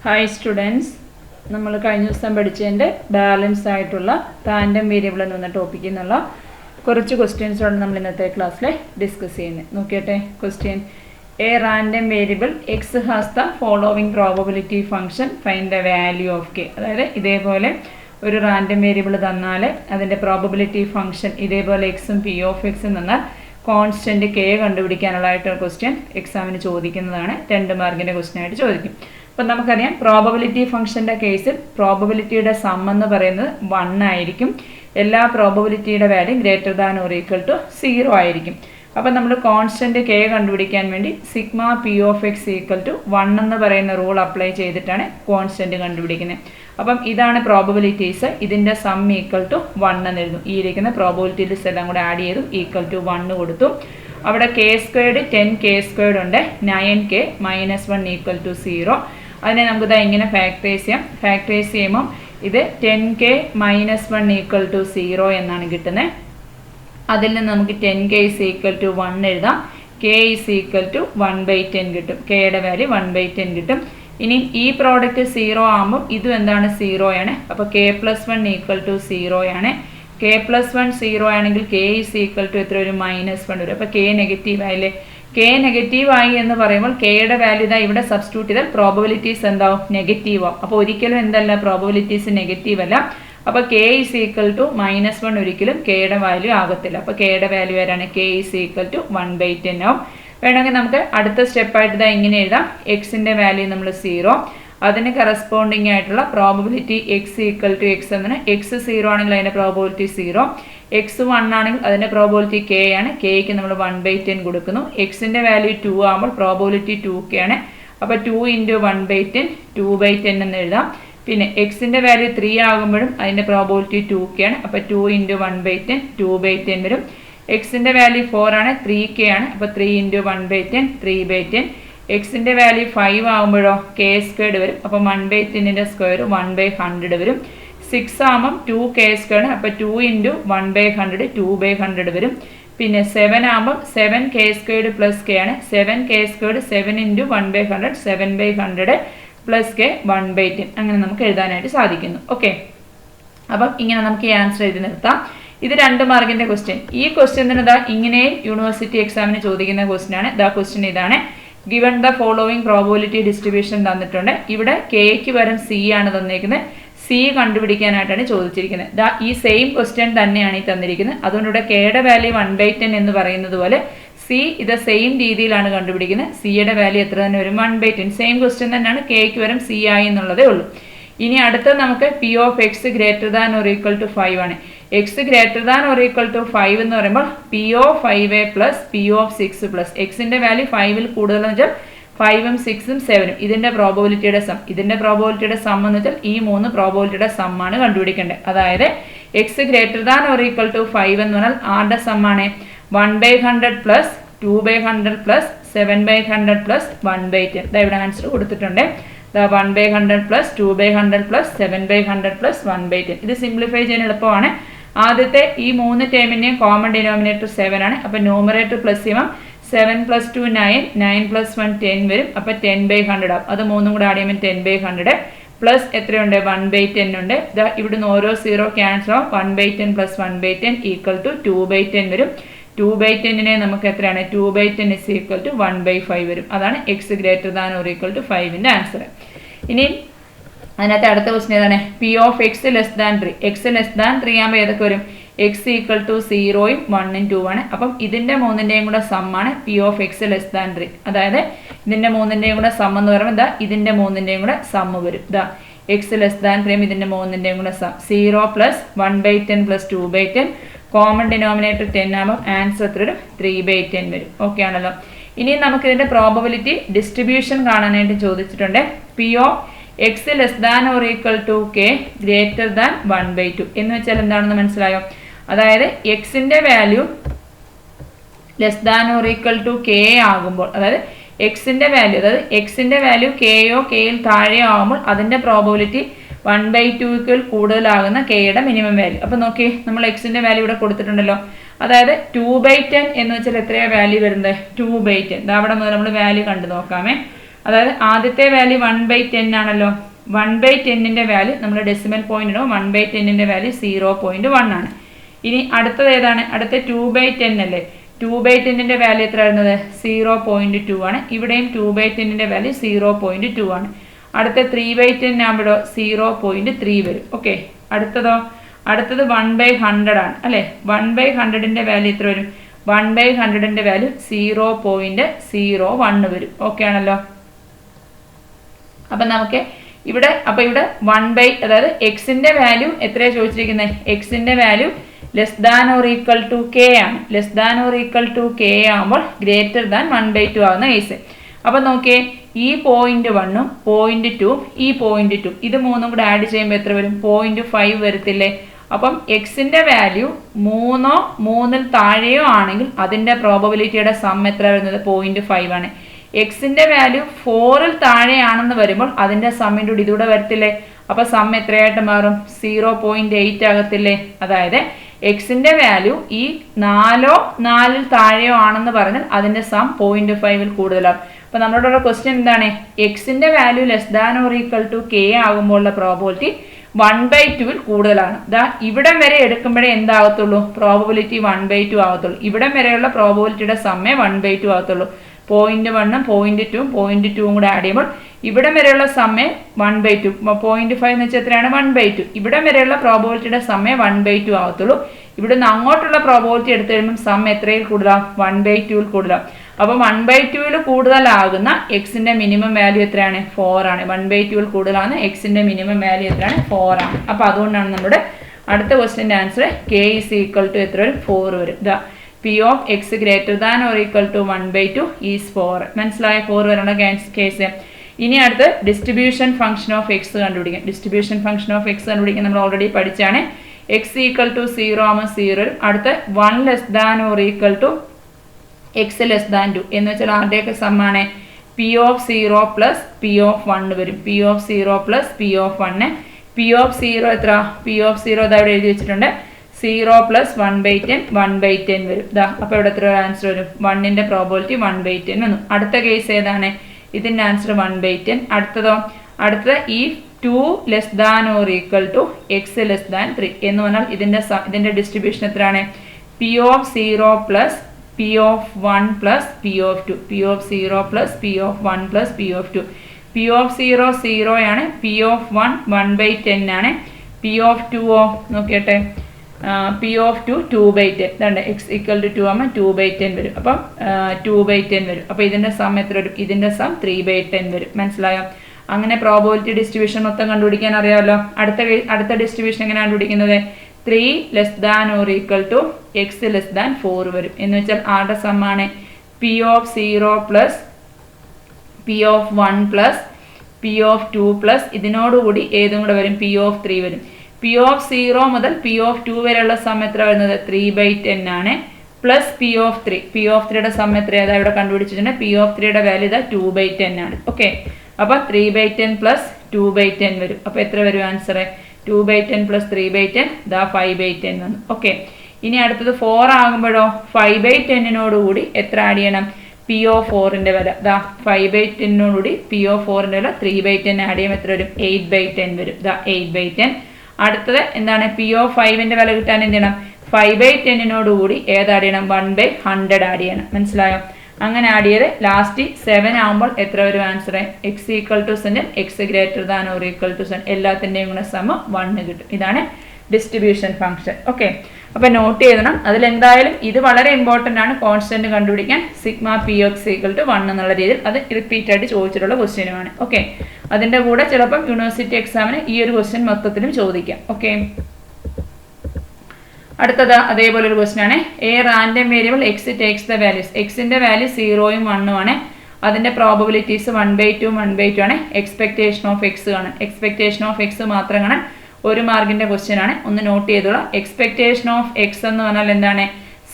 Hi students, നമ്മൾ കഴിഞ്ഞ ദിവസം പഠിച്ചതിൻ്റെ ബാലൻസ് ആയിട്ടുള്ള റാൻഡം വേരിയബിൾ എന്ന ടോപ്പിക്കിൽ നിന്നുള്ള കുറച്ച് ക്വസ്റ്റ്യൻസാണ് നമ്മൾ ഇന്നത്തെ ക്ലാസ്സിൽ ഡിസ്കസ് ചെയ്യുന്നത്. നോക്കിയട്ടെ question. A random variable X has the following probability function find the value of K. അതായത് ഇതേപോലെ ഒരു റാൻഡം വേരിയബിൾ തന്നാൽ അതിൻ്റെ പ്രോബബിലിറ്റി ഫംഗ്ഷൻ ഇതേപോലെ എക്സും പി ഓഫ് എക്സും തന്നാൽ കോൺസ്റ്റൻറ്റ് കെ കണ്ടുപിടിക്കാനുള്ളതായിട്ടൊരു ക്വസ്റ്റ്യൻ എക്സാമിന് ചോദിക്കുന്നതാണ്. 2 മാർക്കിൻ്റെ ക്വസ്റ്റ്യൻ ആയിട്ട് ചോദിക്കും. അപ്പം നമുക്കറിയാം പ്രോബബിലിറ്റി ഫംഗ്ഷൻ്റെ കേസിൽ പ്രോബബിലിറ്റിയുടെ സം എന്ന് പറയുന്നത് 1 ആയിരിക്കും. എല്ലാ പ്രോബബിലിറ്റിയുടെ value greater than or equal to 0 ആയിരിക്കും. അപ്പം നമ്മൾ കോൺസ്റ്റൻറ്റ് കെ കണ്ടുപിടിക്കാൻ വേണ്ടി sigma P of X equal to 1 എന്ന് പറയുന്ന റൂൾ അപ്ലൈ ചെയ്തിട്ടാണ് കോൺസ്റ്റൻറ്റ് കണ്ടുപിടിക്കുന്നത്. അപ്പം ഇതാണ് പ്രോബബിലിറ്റീസ്. ഇതിൻ്റെ സം ഈക്വൽ ടു 1 എന്ന് എഴുതും. ഈ ഇരിക്കുന്ന പ്രോബബിലിറ്റീസ് എല്ലാം കൂടെ ആഡ് ചെയ്തു ഈക്വൽ ടു 1 കൊടുത്തു. അവിടെ കെ സ്ക്വയർഡ് 10k² ഉണ്ട്. 9k -1 equal to 0. അതിനെ നമുക്കിത് ഇങ്ങനെ ഫാക്ടറൈസ് ചെയ്യാം. ഫാക്ടറൈസ് ചെയ്യുമ്പോൾ ഇത് 10k -1 ഈക്വൽ ടു 0 എന്നാണ് കിട്ടുന്നത്. അതിൽ നിന്ന് നമുക്ക് 10k ഈക്വൽ ടു 1 എഴുതാം. k ഈക്വൽ ടു 1/10 കിട്ടും. കെയുടെ വാല്യൂ 1/10 കിട്ടും. ഇനി ഈ പ്രോഡക്റ്റ് 0 ആകുമ്പോൾ ഇതും എന്താണ് 0 ആണ്. അപ്പോൾ k+1 ഈക്വൽ ടു 0 ആണ്. k+1 0 ആണെങ്കിൽ k ഈക്വൽ ടു എത്ര വരും? -1 വരും. അപ്പോൾ k നെഗറ്റീവ് ആയില്ലേ? k നെഗറ്റീവ് ആയി എന്ന് പറയുമ്പോൾ കെയുടെ വാല്യൂ ഇതാ ഇവിടെ സബ്സ്റ്റിറ്റ്യൂട്ട് ചെയ്താൽ പ്രോബബിലിറ്റീസ് എന്താവും? നെഗറ്റീവ് ആവും. അപ്പോൾ ഒരിക്കലും എന്തല്ല പ്രോബബിലിറ്റീസ് നെഗറ്റീവ് അല്ല. അപ്പോൾ k ഈക്വൽ ടു -1 ഒരിക്കലും കെയുടെ വാല്യൂ ആകത്തില്ല. അപ്പോൾ കെയുടെ വാല്യൂ ആരാണ്? k ഈക്വൽ ടു 1/10 ആവും. വേണമെങ്കിൽ നമുക്ക് അടുത്ത സ്റ്റെപ്പായിട്ട് ഇതാ ഇങ്ങനെ എഴുതാം. എക്സിൻ്റെ വാല്യൂ നമ്മൾ 0, അതിന് കറസ്പോണ്ടിങ് ആയിട്ടുള്ള probability X equal to X എന്നാണ്. എക്സ് 0 ആണെങ്കിൽ അതിൻ്റെ പ്രോബബിലിറ്റി 0, എക്സ് 1 ആണെങ്കിൽ അതിൻ്റെ പ്രോബബിലിറ്റി കെ ആണ്. കെയ്ക്ക് നമ്മൾ 1/10 കൊടുക്കുന്നു. എക്സിൻ്റെ വാല്യൂ 2 ആകുമ്പോൾ പ്രോബബിലിറ്റി 2k ആണ്. അപ്പോൾ 2 × 1/10 2/10 എന്ന് എഴുതാം. പിന്നെ എക്സിൻ്റെ വാല്യൂ 3 ആകുമ്പോഴും അതിൻ്റെ പ്രോബബിലിറ്റി 2k ആണ്. അപ്പോൾ 2 × 1/10 2/10 വരും. എക്സിൻ്റെ വാല്യൂ 4 ആണ്, 3k ആണ്. അപ്പോൾ 3 × 1/10 3/10. എക്സിൻ്റെ വാല്യൂ 5 ആകുമ്പോഴോ k² വരും. അപ്പം 1/10ൻ്റെ സ്ക്വയർ 1/100 വരും. 6 ആകുമ്പം 2k², അപ്പോൾ 2 × 1/100 2/100 വരും. പിന്നെ 7 ആകുമ്പം 7k² + k ആണ്. 7k², 7 × 1/100 7/100 + k 1/10. അങ്ങനെ നമുക്ക് എഴുതാനായിട്ട് സാധിക്കുന്നു. ഓക്കെ, അപ്പം ഇങ്ങനെ നമുക്ക് ഈ ആൻസർ എഴുതി നിർത്താം. ഇത് 2 മാർക്കിൻ്റെ ക്വസ്റ്റ്യൻ. ഈ ക്വസ്റ്റ്യൻ തന്നെ ഇതാ ഇങ്ങനെ യൂണിവേഴ്സിറ്റി എക്സാമിന് ചോദിക്കുന്ന ക്വസ്റ്റ്യൻ ആണ്. ഇതാ ക്വസ്റ്റ്യൻ ഇതാണ്. Given the following probability distribution തന്നിട്ടുണ്ട്. ഇവിടെ കെയ്ക്ക് പകരം സി ആണ് തന്നിരിക്കുന്നത്. സി കണ്ടുപിടിക്കാനായിട്ടാണ് ചോദിച്ചിരിക്കുന്നത്. ദാ ഈ സെയിം ക്വസ്റ്റ്യൻ തന്നെയാണ് ഈ തന്നിരിക്കുന്നത്. അതുകൊണ്ട് ഇവിടെ കെയുടെ വാല്യൂ 1/10 എന്ന് പറയുന്നത് പോലെ സി ഇത് സെയിം രീതിയിലാണ് കണ്ടുപിടിക്കുന്നത്. സിയുടെ വാല്യൂ എത്ര തന്നെ വരും? 1/10. സെയിം ക്വസ്റ്റ്യൻ തന്നെയാണ്. കെയ്ക്ക് പകരം സി ആയി എന്നുള്ളതേ ഉള്ളൂ. ഇനി അടുത്ത നമുക്ക് P of X greater than or equal to 5 ആണ്. X greater than or equal to 5 എന്ന് പറയുമ്പോൾ P of 5 plus P of 6 plus എക്സിൻ്റെ വാല്യൂ 5ൽ കൂടുതലെന്ന് വെച്ചാൽ 5ഉം 6ഉം 7ഉം ഇതിൻ്റെ പ്രോബബിലിറ്റിയുടെ സം. ഇതിൻ്റെ പ്രോബബിലിറ്റിയുടെ സം എന്ന് വെച്ചാൽ ഈ 3 പ്രോബബിലിറ്റിയുടെ സമ്മാണ് കണ്ടുപിടിക്കേണ്ടത്. അതായത് X greater than or equal to 5 എന്ന് പറഞ്ഞാൽ ആരുടെ സമ്മാണ്? 1/100 പ്ലസ് 2/100 പ്ലസ് 7/100 പ്ലസ് 1/10. ഇതാ ഇവിടെ ആൻസർ കൊടുത്തിട്ടുണ്ട്. 1/100 പ്ലസ് 2/100 പ്ലസ് 7/100 പ്ലസ് 1/10. ഇത് സിംപ്ലിഫൈ ചെയ്യാൻ എളുപ്പമാണ്. ആദ്യത്തെ ഈ 3 ടേമിൻ്റെയും കോമൺ ഡിനോമിനേറ്റർ 7 ആണ്. അപ്പോൾ ന്യൂമറേറ്റർ പ്ലസ് ചെയ്യുമ്പോൾ 7 + 2 9, 9 + 1 10 വരും. അപ്പോൾ 10/100 ആവും. അത് 3 കൂടെ ആഡ് ചെയ്യുമ്പോൾ 10/100 പ്ലസ് എത്രയുണ്ട്? 1/10 ഉണ്ട്. ഇവിടുന്ന് ഓരോ 0 ക്യാൻസൽ ആവും. 1/10 പ്ലസ് 1/10 ഈക്വൽ ടു 2/10 വരും. 2/10നെ നമുക്ക് എത്രയാണ്? 2/10 ഈക്വൽ ടു 1/5 വരും. അതാണ് X greater than or equal to 5ൻ്റെ ആൻസർ. ഇനി അതിനകത്ത് അടുത്ത ക്വസ്റ്റ്യൻ ഏതാണ്? P of X less than 3. X less than 3 ആകുമ്പോൾ ഏതൊക്കെ വരും? എക്സ് ഈക്വൽ ടു 0ഉം 1ഉം 2 ആണ്. അപ്പം ഇതിൻ്റെ 3ൻ്റെയും കൂടെ സമ്മാണ് P of X less than 3. അതായത് ഇതിൻ്റെ 3ൻ്റെയും കൂടെ സം എന്ന് പറയുമ്പോൾ ഇതാ ഇതിൻ്റെ 3ൻ്റെയും കൂടെ സമ്മ് വരും. ഇതാ എക്സ് ലെസ് ദാൻ 3 ഇതിൻ്റെ 3ൻ്റെയും കൂടെ sum 0 plus 1/10 plus 2/10. Common denominator 10 ആകുമ്പോൾ ആൻസർ എത്ര വരും? 3/10 വരും. ഓക്കെ ആണല്ലോ. ഇനി നമുക്ക് ഇതിൻ്റെ പ്രോബബിലിറ്റി ഡിസ്ട്രിബ്യൂഷൻ കാണാനായിട്ട് ചോദിച്ചിട്ടുണ്ട്. P of X less than or equal to k greater than 1/2 എന്ന് വെച്ചാൽ എന്താണെന്ന് മനസ്സിലായോ? അതായത് എക്സിൻ്റെ value less than or equal to K ആകുമ്പോൾ, അതായത് എക്സിൻ്റെ വാല്യൂ കെയോ കെയിൽ താഴെയോ ആകുമ്പോൾ അതിൻ്റെ പ്രോബബിലിറ്റി 1/2 കൂടുതലാകുന്ന കെയുടെ മിനിമം വാല്യൂ. അപ്പോൾ നോക്കി, നമ്മൾ എക്സിൻ്റെ വാല്യൂ ഇവിടെ കൊടുത്തിട്ടുണ്ടല്ലോ. അതായത് 2/10 എന്ന് വെച്ചാൽ എത്രയാണ് വാല്യൂ വരുന്നത്? 2/10. അവിടെ മുതൽ നമ്മൾ വാല്യൂ കണ്ടു നോക്കാമേ. അതായത് ആദ്യത്തെ വാല്യൂ 1/10 ആണല്ലോ. 1/10ന്റെ വാല്യൂ നമ്മൾ ഡെസിമൽ പോയിന്റ് ഇടും. 1/10ന്റെ വാല്യൂ 0.1 ആണ്. ഇനി അടുത്തത് ഏതാണ്? അടുത്ത 2/10 അല്ലേ. 2/10ന്റെ വാല്യൂ എത്ര വരുന്നത്? 0.2 ആണ്. ഇവിടെയും 2/10ന്റെ വാല്യൂ 0.2 ആണ്. അടുത്ത 3/10 ആകുമ്പോഴോ 0.3 വരും. ഓക്കെ. അടുത്തത് 1/100 ആണ് അല്ലേ. 1/100ന്റെ വാല്യൂ എത്ര വരും? 1/100ന്റെ വാല്യൂ 0.01 വരും. ഓക്കെ ആണല്ലോ. അപ്പം നമുക്ക് ഇവിടെ 1/, അതായത് എക്സിന്റെ വാല്യൂ എത്രയാണ് ചോദിച്ചിരിക്കുന്നത്? എക്സിന്റെ value less than or equal to K ആണ്. Less than or equal to K ആകുമ്പോൾ ഗ്രേറ്റർ ദാൻ 1/2 ആകുന്ന കേസ്. അപ്പം നോക്കിയേ, ഈ 0.1ഉം 0.2ഉം ഈ 0.2 ഇത് മൂന്നും കൂടെ ആഡ് ചെയ്യുമ്പോൾ എത്ര വരും? 0.5 വരത്തില്ലേ. അപ്പം എക്സിന്റെ വാല്യൂ 3ഓ 3ൽ താഴെയോ ആണെങ്കിൽ അതിന്റെ പ്രോബബിലിറ്റിയുടെ സം എത്ര വരുന്നത്? 0.5 ആണ്. എക്സിന്റെ വാല്യൂ 4ൽ താഴെയാണെന്ന് വരുമ്പോൾ അതിന്റെ സമ്മിൻ്റെ കൂടി ഇതൂടെ വരത്തില്ലേ. അപ്പൊ സം എത്രയായിട്ട് മാറും? 0.8 ആകത്തില്ലേ. അതായത് എക്സിന്റെ വാല്യൂ ഈ 4ഓ 4ൽ താഴെയോ ആണെന്ന് പറഞ്ഞാൽ അതിന്റെ സം 0.5ൽ കൂടുതലാവും. അപ്പൊ നമ്മളോടുള്ള ക്വസ്റ്റ്യൻ എന്താണ്? എക്സിന്റെ value less than or equal to K ആകുമ്പോഴുള്ള പ്രോബബിലിറ്റി 1/2ൽ കൂടുതലാണ്. ഇവിടം വരെ എടുക്കുമ്പോഴേ എന്താകത്തുള്ളൂ? പ്രോബബിലിറ്റി 1/2 ആകത്തുള്ളൂ. ഇവിടം വരെയുള്ള പ്രോബബിലിറ്റിയുടെ സമ്മേ 1/2 ആകത്തുള്ളൂ. 0.1ഉം 0.2ഉം 0.2ഉം കൂടെ ആഡ് ചെയ്യുമ്പോൾ ഇവിടം വരെയുള്ള സമ്മേ 1/2. 0.5 എന്ന് വെച്ചാൽ എത്രയാണ്? 1/2. ഇവിടം വരെയുള്ള പ്രോബബിലിറ്റിയുടെ സമ്മേ 1/2 ആകത്തുള്ളൂ. ഇവിടുന്ന് അങ്ങോട്ടുള്ള പ്രോബബിലിറ്റി എടുത്തു കഴിയുമ്പോൾ സം എത്രയിൽ കൂടുതലാവും? 1/2ൽ കൂടുതലാവും. അപ്പോൾ 1/2ൽ കൂടുതലാകുന്ന എക്സിന്റെ മിനിമം വാല്യൂ എത്രയാണ്? 4 ആണ്. 1/2ൽ കൂടുതലാകുന്ന എക്സിന്റെ മിനിമം വാല്യൂ എത്രയാണ്? 4 ആണ്. അപ്പോൾ അതുകൊണ്ടാണ് നമ്മുടെ അടുത്ത ക്വസ്റ്റ്യൻ്റെ answer K is equal to എത്ര വരും? 4 വരും. P of x greater than or equal to 1/2 is 4. മനസ്സിലായ? 4 വരണ കേസ്. ഇനി അടുത്ത് ഡിസ്ട്രിബ്യൂഷൻ ഫംഗ്ഷൻ ഓഫ് എക്സ് കണ്ടുപിടിക്കാം. ഡിസ്ട്രിബ്യൂഷൻ ഫംഗ്ഷൻ ഓഫ് എക്സ് കണ്ടുപിടിക്കാൻ നമ്മൾ ഓൾറെഡി പഠിച്ചാണ്. എക്സ് ഈക്വൽ ടു 0 ആകുമ്പോൾ 0 വരും. അടുത്ത് 1 less than or equal to X less than 2 എന്ന് വെച്ചാൽ ആരുടെയൊക്കെ സമ്മാണ്? P of 0 plus P of 1 വരും. P of 0 plus P of 1. P of 0 എത്ര? P of 0 ഇതവിടെ എഴുതി വെച്ചിട്ടുണ്ട്. 0 പ്ലസ് 1/10 1/10 വരും. അപ്പോൾ ഇവിടെ എത്ര ആൻസർ വരും? 1ന്റെ പ്രോബബിലിറ്റി 1/10 വന്നു. അടുത്ത കേസ് ഏതാണ്? ഇതിന്റെ ആൻസർ 1/10. അടുത്തത് ഈ 2 less than or equal to X less than 3 എന്ന് പറഞ്ഞാൽ ഇതിന്റെ ഡിസ്ട്രിബ്യൂഷൻ എത്രയാണ്? P of 0 plus P of 1 plus P of 2. P of 0 plus P of 1 plus P of 2. P of 0 0 ആണ്. P of 1 1/10 ആണ്. P of 2 നോക്കിയട്ടെ. P of 2 2/10. ഇതാണ് X equal to 2 ആകുമ്പോൾ 2/10 വരും. അപ്പം 2/10 വരും. അപ്പോൾ ഇതിന്റെ സം എത്ര വരും? ഇതിന്റെ സം 3/10 വരും. മനസ്സിലായോ? അങ്ങനെ പ്രോബബിലിറ്റി ഡിസ്ട്രിബ്യൂഷൻ മൊത്തം കണ്ടുപിടിക്കാൻ അറിയാമല്ലോ. അടുത്ത ഡിസ്ട്രിബ്യൂഷൻ എങ്ങനെ കണ്ടുപിടിക്കുന്നത്? 3 less than or equal to X less than 4 വരും. എന്ന് വെച്ചാൽ ആരുടെ സമ്മാണ്? P of 0 plus P of 1 plus P of 2 plus ഇതിനോടുകൂടി ഏതും കൂടെ വരും? P of 3 വരും. P of 0 മുതൽ P of 2 വരെയുള്ള സം എത്ര വരുന്നത്? 3/10 ആണ്. Plus P of 3. P of 3യുടെ സം എത്ര? അതാ ഇവിടെ കണ്ടുപിടിച്ചിട്ടുണ്ട്. P of 3യുടെ വാല്യൂ ഇതാ 2/10 ആണ്. ഓക്കെ. അപ്പോൾ 3/10 പ്ലസ് 2/10 വരും. അപ്പോൾ എത്ര വരും ആൻസർ? 2/10 പ്ലസ് 3/10 ഇതാ 5/10 വന്നു. ഓക്കെ. ഇനി അടുത്തത് 4 ആകുമ്പോഴോ 5/10നോടുകൂടി എത്ര ആഡ് ചെയ്യണം? P of 4ന്റെ വില ഇതാ 5/10നോടുകൂടി P of 4ന്റെ വില 3/10 ആഡ് ചെയ്യുമ്പോൾ എത്ര വരും? 8/10 വരും. ഇതാ 8/10. അടുത്തത് എന്താണ്? P of 5ന്റെ വില കിട്ടാൻ എന്ത് ചെയ്യണം? 5/10നോടുകൂടി ഏത് ആഡ് ചെയ്യണം? 1/100 ആഡ് ചെയ്യണം. മനസ്സിലായോ? അങ്ങനെ ആഡ് ചെയ്ത് ലാസ്റ്റ് 7 ആകുമ്പോൾ എത്ര വരും answer? X equal to 7 x greater than or equal to 7 എല്ലാത്തിൻ്റെയും കൂടെ സമ 1 കിട്ടും. ഇതാണ് ഡിസ്ട്രിബ്യൂഷൻ ഫംഗ്ഷൻ. ഓക്കെ. അപ്പോൾ നോട്ട് ചെയ്യണം. അതിലെന്തായാലും ഇത് വളരെ ഇമ്പോർട്ടൻ്റ് ആണ്. കോൺസ്റ്റന്റ് കണ്ടുപിടിക്കാൻ sigma P X equal to 1 എന്നുള്ള രീതിയിൽ അത് റിപ്പീറ്റ് ആയിട്ട് ചോദിച്ചിട്ടുള്ള ക്വസ്റ്റ്യനുമാണ്. ഓക്കെ. അതിൻ്റെ കൂടെ ചിലപ്പം യൂണിവേഴ്സിറ്റി എക്സാമിന് ഈ ഒരു ക്വസ്റ്റ്യൻ മൊത്തത്തിലും ചോദിക്കാം. ഓക്കെ. അടുത്തത് അതേപോലെ ഒരു ക്വസ്റ്റ്യൻ ആണ്. A random variable X takes the values. എക്സിന്റെ വാല്യൂ 0ഉം 1ഉം ആണ്. അതിന്റെ പ്രോബബിലിറ്റീസ് 1/2 1/2 ആണ്. എക്സ്പെക്ടേഷൻ ഓഫ് എക്സ് കാണാൻ. എക്സ്പെക്ടേഷൻ ഓഫ് എക്സ് മാത്രം കാണാൻ 1 മാർക്കിന്റെ ക്വസ്റ്റ്യൻ ആണ്. ഒന്ന് നോട്ട് ചെയ്തോളാം. എക്സ്പെക്ടേഷൻ ഓഫ് എക്സ് എന്ന് പറഞ്ഞാൽ എന്താണ്?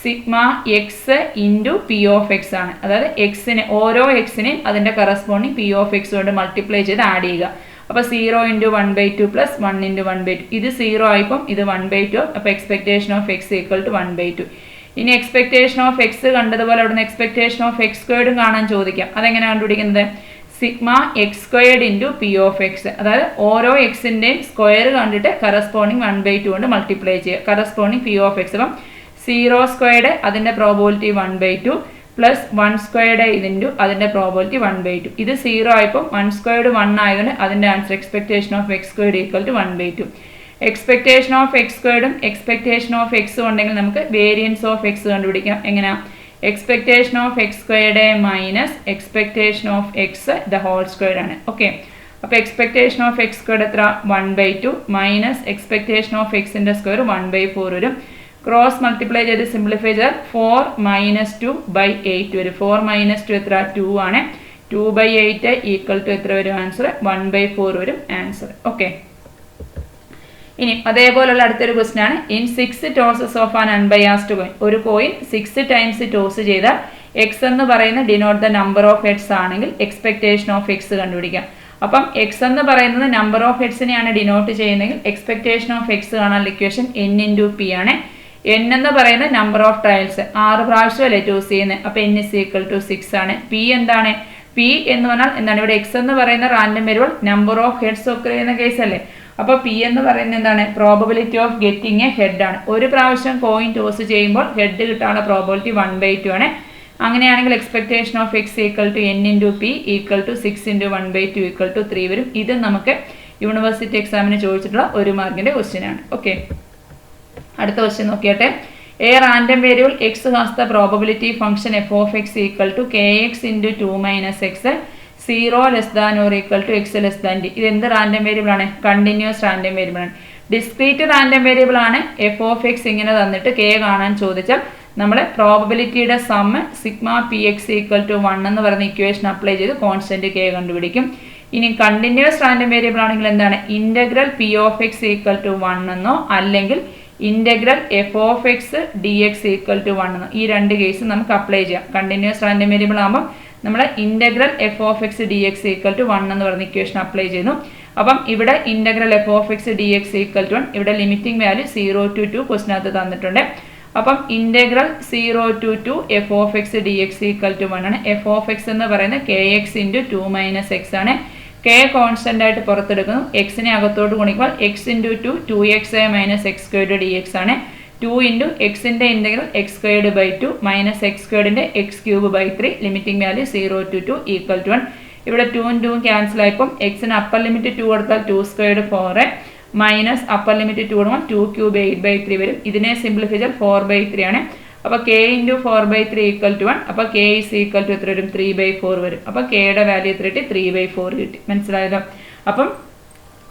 Sigma X into P of X ആണ്. അതായത് എക്സിന് ഓരോ എക്സിനെയും അതിന്റെ കറസ്പോണ്ടിങ് പി ഓഫ് എക്സ് കൊണ്ട് മൾട്ടിപ്ലൈ ചെയ്ത് ആഡ് ചെയ്യുക. അപ്പോൾ 0 × 1/2 പ്ലസ് 1 × 1/2. ഇത് 0 ആയപ്പോൾ ഇത് 1/2. അപ്പോൾ expectation of X equal to 1/2. ഇനി എക്സ്പെക്ടേഷൻ ഓഫ് എക്സ് കണ്ടതുപോലെ അവിടുന്ന് എക്സ്പെക്ടേഷൻ ഓഫ് എക്സ് സ്ക്വയർഡും കാണാൻ ചോദിക്കാം. അതെങ്ങനെ കണ്ടുപിടിക്കുന്നത്? Sigma X squared into P of X. അതായത് ഓരോ എക്സിൻ്റെയും സ്ക്വയർ കണ്ടിട്ട് കറസ്പോണ്ടിങ് 1/2 കൊണ്ട് മൾട്ടിപ്ലൈ ചെയ്യുക. Corresponding P of X. അപ്പം 0 സ്ക്വയർഡ് അതിൻ്റെ പ്രോബിലിറ്റി 1/2 പ്ലസ് 1 സ്ക്വയർഡ് ഇൻറ്റു അതിൻ്റെ പ്രോബിലിറ്റി 1/2. ഇത് 0 ആയപ്പോൾ 1 സ്ക്വയർഡ് 1 ആയതുകൊണ്ട് അതിൻ്റെ answer expectation of X squared equal to 1/2. Expectation of X സ്ക്വയർഡും എക്സ്പെക്ടേഷൻ ഓഫ് എക്സും ഉണ്ടെങ്കിൽ നമുക്ക് വേരിയൻസ് ഓഫ് എക്സ് കണ്ടുപിടിക്കാം. എങ്ങനെയാണ്? Expectation of X squared minus expectation of X the whole squared ആണ്. ഓക്കെ, അപ്പോൾ എക്സ്പെക്ടേഷൻ ഓഫ് എക്സ് സ്ക്വയർഡ് എത്ര? 1/2 minus expectation of എക്സിൻ്റെ സ്ക്വയർ 1/4 വരും. ക്രോസ് മൾട്ടിപ്ലൈ ചെയ്ത് സിംപ്ലിഫൈ ചെയ്താൽ 4 - 2/8 വരും. 4 - 2 എത്ര? 2 ആണ്. 2/8 ഈക്വൽ ടു എത്ര വരും ആൻസർ? 1/4 വരും ആൻസർ. ഓക്കെ, ഇനി അതേപോലുള്ള അടുത്തൊരു ക്വസ്റ്റ്യൻ ആണ്. In 6 tosses of an unbiased coin. ഒരു കോയിൻ 6 ടൈംസ് ടോസ് ചെയ്താൽ എക്സ് എന്ന് പറയുന്ന denote the number of heads ആണെങ്കിൽ എക്സ്പെക്ടേഷൻ ഓഫ് എക്സ് കണ്ടുപിടിക്കാം. അപ്പം എക്സ് എന്ന് പറയുന്നത് നമ്പർ ഓഫ് ഹെഡ്സിനെയാണ് ഡിനോട്ട് ചെയ്യുന്നതെങ്കിൽ എക്സ്പെക്ടേഷൻ ഓഫ് എക്സ് കാണാനുള്ള ഇക്വേഷൻ n × p ആണ്. n എന്ന് പറയുന്നത് നമ്പർ ഓഫ് ട്രയൽസ്, 6 പ്രാവശ്യമല്ലേ ടോസ് ചെയ്യുന്നത്. അപ്പോൾ n = 6 ആണ്. p എന്താണ്? p എന്ന് പറഞ്ഞാൽ എന്താണ്? ഇവിടെ എക്സ് എന്ന് പറയുന്ന random variable number of heads ഒക്കെ ചെയ്യുന്ന കേസല്ലേ. അപ്പോൾ പി എന്ന് പറയുന്നത് എന്താണ്? Probability of getting a head ആണ്. ഒരു പ്രാവശ്യം കോയിൻ ടോസ് ചെയ്യുമ്പോൾ ഹെഡ് കിട്ടാനുള്ള പ്രോബബിലിറ്റി 1/2 ആണ്. അങ്ങനെയാണെങ്കിൽ expectation of X equal to n × p equal to 6 × 1/2 equal to 3 വരും. ഇത് നമുക്ക് യൂണിവേഴ്സിറ്റി എക്സാമിന് ചോദിച്ചിട്ടുള്ള 1 മാർക്കിൻ്റെ ക്വസ്റ്റ്യൻ ആണ്. ഓക്കെ, അടുത്ത ക്വസ്റ്റ്യൻ നോക്കിയാട്ടെ. A random variable X has the probability function F of X equal to kx × 2 - x 0 < x d. ഇത് എന്ത് റാൻഡം വേരിയബിൾ ആണ്? കണ്ടിന്യൂസ് റാൻഡം വേരിയബിൾ ആണ്. ഡിസ്ക്രീറ്റ് റാൻഡം വേരിയബിൾ ആണ്. എഫ് ഓഫ് എക്സ് ഇങ്ങനെ തന്നിട്ട് കെ കാണാൻ ചോദിച്ചാൽ നമ്മൾ പ്രോബബിലിറ്റിയുടെ sum sigma P X equal to 1 എന്ന് പറയുന്ന ഇക്വേഷൻ അപ്ലൈ ചെയ്ത് കോൺസ്റ്റന്റ് കെ കണ്ടുപിടിക്കും. ഇനി കണ്ടിന്യൂസ് റാൻഡം വേരിയബിൾ ആണെങ്കിൽ എന്താണ്? Integral P of X equal to 1 എന്നോ അല്ലെങ്കിൽ integral F of X D X equal to 1 എന്നോ, ഈ രണ്ട് കേസും നമുക്ക് അപ്ലൈ ചെയ്യാം. കണ്ടിന്യൂസ് റാൻഡം വേരിയബിൾ ആകുമ്പോൾ നമ്മൾ integral F of X D X equal to 1 എന്ന് പറയുന്ന ഇക്വേഷൻ അപ്ലൈ ചെയ്യുന്നു. അപ്പം ഇവിടെ integral F of X D X equal to 1, ഇവിടെ ലിമിറ്റിംഗ് വാല്യൂ 0 to 2 ക്വസ്റ്റിനകത്ത് തന്നിട്ടുണ്ട്. അപ്പം integral 0 to 2 f of X D X equal to 1 ആണ്. എഫ് ഓഫ് എക്സ് എന്ന് പറയുന്നത് kx × 2 - x ആണ്. കെ കോൺസ്റ്റന്റ് ആയിട്ട് പുറത്തെടുക്കുന്നു. എക്സിനെ അകത്തോട്ട് ഗുണിക്കുമ്പോൾ x × 2 2x - x² dx ആണ്. 2 × എക്സിൻ്റെ ഇൻ്റഗ്രൽ x²/2 - x²ൻ്റെ x³/3 limiting value 0 to 2 equal to 1. ഇവിടെ 2 × 2 ക്യാൻസൽ ആയപ്പോൾ എക്സിന് അപ്പർ ലിമിറ്റ് 2 കൊടുത്താൽ 2² 4 മൈനസ് അപ്പർ ലിമിറ്റ് 2 കൊടുക്കുമ്പോൾ 2³ 8/3 വരും. ഇതിനെ സിംപ്ലിഫൈ ചെയ്താൽ 4/3 ആണ്. അപ്പോൾ k × 4/3 ഈക്വൽ ടു 1. അപ്പോൾ k ഈക്വൽ ടു എത്ര വരും? 3/4 വരും. അപ്പോൾ കെയുടെ വാല്യൂ എത്ര കിട്ടി? 3/4 കിട്ടി. മനസ്സിലായല്ലോ? അപ്പം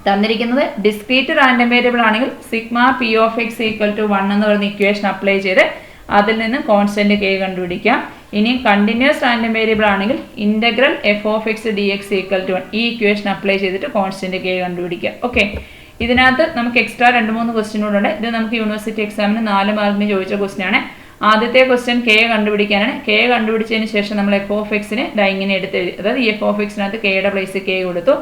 തന്നിരിക്കുന്നത് ഡിസ്ക്രീറ്റ് റാൻഡം വേരിയബിൾ ആണെങ്കിൽ sigma P of X equal to 1 എന്ന് പറയുന്ന ഇക്വേഷൻ അപ്ലൈ ചെയ്ത് അതിൽ നിന്ന് കോൺസ്റ്റന്റ് കെ കണ്ടുപിടിക്കാം. ഇനി കണ്ടിന്യൂസ് റാൻഡം വേരിയബിൾ ആണെങ്കിൽ integral F of X D X equal to 1 ഈ ഇക്വേഷൻ അപ്ലൈ ചെയ്തിട്ട് കോൺസ്റ്റന്റ് കെ കണ്ടുപിടിക്കാം. ഓക്കെ, ഇതിനകത്ത് നമുക്ക് എക്സ്ട്രാ 2-3 ക്വസ്റ്റ്യൻ കൂടെ ഉണ്ട്. ഇത് നമുക്ക് യൂണിവേഴ്സിറ്റി എക്സാമിന് 4 മാർക്കിന് ചോദിച്ച ക്വസ്റ്റ്യൻ ആണ്. ആദ്യത്തെ ക്വസ്റ്റ്യൻ കെ കണ്ടുപിടിക്കാനാണ്. കെ കണ്ടുപിടിച്ചതിന് ശേഷം നമ്മൾ എഫ് ഓഫ് എക്സിനെ ഇങ്ങനെ എടുത്തെഴുതി. അതായത് ഈ എഫ് ഓഫ് എക്സിനകത്ത് കെയുടെ പ്ലേസ് കെ കൊടുത്തു.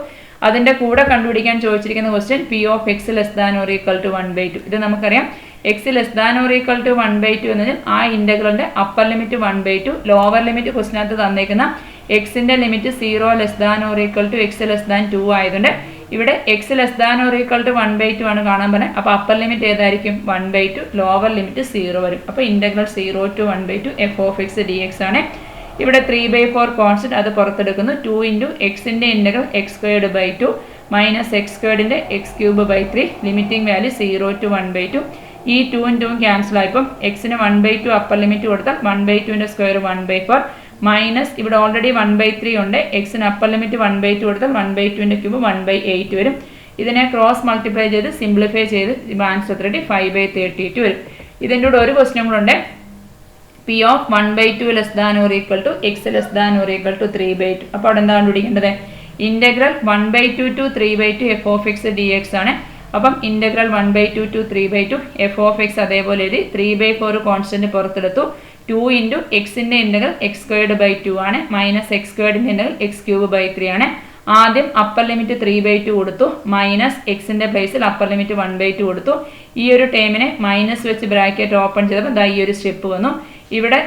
അതിൻ്റെ കൂടെ കണ്ടുപിടിക്കാൻ ചോദിച്ചിരിക്കുന്ന question P of X less than or equal to 1/2. ഇത് നമുക്കറിയാം. X less than or equal to 1/2 എന്നതിൽ ആ ഇൻ്റഗ്രലിൻ്റെ അപ്പർ ലിമിറ്റ് 1/2, ലോവർ ലിമിറ്റ് ക്വസ്റ്റിനകത്ത് തന്നേക്കുന്ന എക്സിൻ്റെ limit 0 less than or equal to X less than 2 ആയതുകൊണ്ട് ഇവിടെ X less than or equal to 1/2 ആണ് കാണാൻ പറഞ്ഞത്. അപ്പോൾ അപ്പർ ലിമിറ്റ് ഏതായിരിക്കും? 1/2, ലോവർ ലിമിറ്റ് 0 വരും. അപ്പോൾ integral 0 to 1/2 F of X D X ആണ്. ഇവിടെ 3/4 കോൺസ്റ്റന്റ് അത് പുറത്തെടുക്കുന്നു. 2 × എക്സിൻ്റെ ഇൻ്റഗ്രൽ x²/2 മൈനസ് x²ൻ്റെ x³/3 ലിമിറ്റിംഗ് വാല്യൂ 0 to 1/2. ഈ 2 × 2 ക്യാൻസൽ ആയപ്പോൾ എക്സിന് 1/2 അപ്പർ ലിമിറ്റ് കൊടുത്താൽ 1/2ൻ്റെ സ്ക്വയർ 1/4 മൈനസ് ഇവിടെ ഓൾറെഡി 1/3 ഉണ്ട്. എക്സിന് അപ്പർ ലിമിറ്റ് 1/2 കൊടുത്താൽ 1/2ൻ്റെ ക്യൂബ് 1/8 വരും. ഇതിനെ ക്രോസ് മൾട്ടിപ്ലൈ ചെയ്ത് സിംപ്ലിഫൈ ചെയ്ത് ആൻസർ 5/32 വരും. ഇതിൻ്റെ കൂടെ ഒരു ക്വസ്റ്റ്യൻ കൂടെ ഉണ്ട്. P of 1/2 less than or equal to X less than or equal to 3/2. അപ്പോൾ അവിടെ എന്താ കണ്ടുപിടിക്കേണ്ടത്? Integral 1/2 to 3/2 f of X D X ആണ്. അപ്പം integral 1/2 to 3/2 f of x അതേപോലെ എഴുതി. 3/4 കോൺസ്റ്റന്റ് പുറത്തെടുത്തു. 2 × എക്സിൻ്റെ ഇൻ്റഗ്രൽ x²/2 ആണ് മൈനസ് x²ൻ്റെ ഇൻ്റഗ്രൽ x³/3 ആണ്. ആദ്യം അപ്പർ ലിമിറ്റ് 3/2 കൊടുത്തു മൈനസ് എക്സിൻ്റെ പ്ലേസിൽ അപ്പർ ലിമിറ്റ് 1/2 കൊടുത്തു. ഈ ഒരു ടേമിനെ മൈനസ് വെച്ച് ബ്രാക്കറ്റ് ഓപ്പൺ ചെയ്തപ്പോൾ ഈ ഒരു സ്റ്റെപ്പ് വന്നു. ഇവിടെ